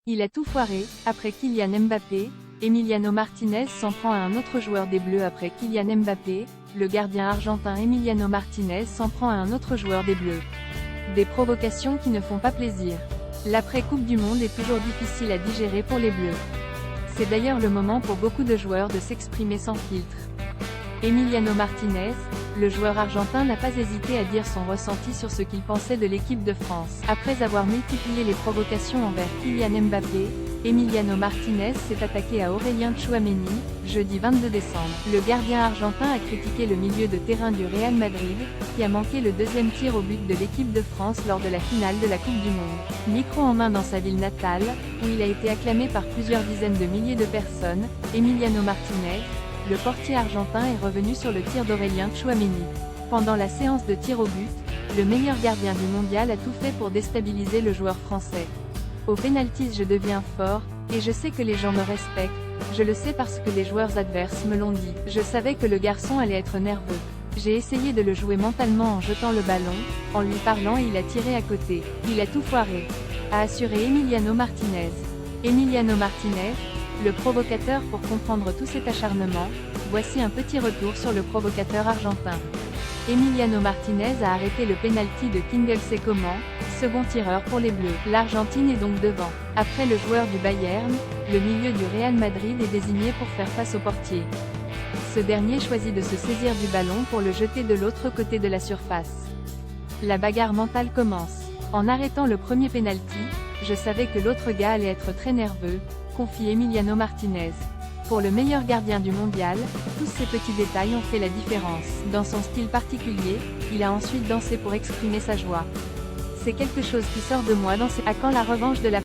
Il a tout foiré. Après Kylian Mbappé, Emiliano Martinez s'en prend à un autre joueur des Bleus. Après Kylian Mbappé, le gardien argentin Emiliano Martinez s'en prend à un autre joueur des Bleus. Des provocations qui ne font pas plaisir. L'après-Coupe du Monde est toujours difficile à digérer pour les Bleus. C'est d'ailleurs le moment pour beaucoup de joueurs de s'exprimer sans filtre. Emiliano Martinez, le joueur argentin, n'a pas hésité à dire son ressenti sur ce qu'il pensait de l'équipe de France. Après avoir multiplié les provocations envers Kylian Mbappé, Emiliano Martinez s'est attaqué à Aurélien Tchouaméni, jeudi 22 décembre. Le gardien argentin a critiqué le milieu de terrain du Real Madrid, qui a manqué le deuxième tir au but de l'équipe de France lors de la finale de la Coupe du Monde. Micro en main dans sa ville natale, où il a été acclamé par plusieurs dizaines de milliers de personnes, Emiliano Martinez, le portier argentin, est revenu sur le tir d'Aurélien Tchouaméni. Pendant la séance de tir au but, le meilleur gardien du mondial a tout fait pour déstabiliser le joueur français. Au pénalty, je deviens fort, et je sais que les gens me respectent, je le sais parce que les joueurs adverses me l'ont dit. Je savais que le garçon allait être nerveux. J'ai essayé de le jouer mentalement en jetant le ballon, en lui parlant, et il a tiré à côté. Il a tout foiré, a assuré Emiliano Martinez. Emiliano Martinez, le provocateur. Pour comprendre tout cet acharnement, voici un petit retour sur le provocateur argentin. Emiliano Martinez a arrêté le pénalty de Kingsley Coman, second tireur pour les Bleus. L'Argentine est donc devant. Après le joueur du Bayern, le milieu du Real Madrid est désigné pour faire face au portier. Ce dernier choisit de se saisir du ballon pour le jeter de l'autre côté de la surface. La bagarre mentale commence. En arrêtant le premier pénalty, je savais que l'autre gars allait être très nerveux, confie Emiliano Martinez. Pour le meilleur gardien du mondial, tous ces petits détails ont fait la différence. Dans son style particulier, il a ensuite dansé pour exprimer sa joie. C'est quelque chose qui sort de moi. À quand la revanche de la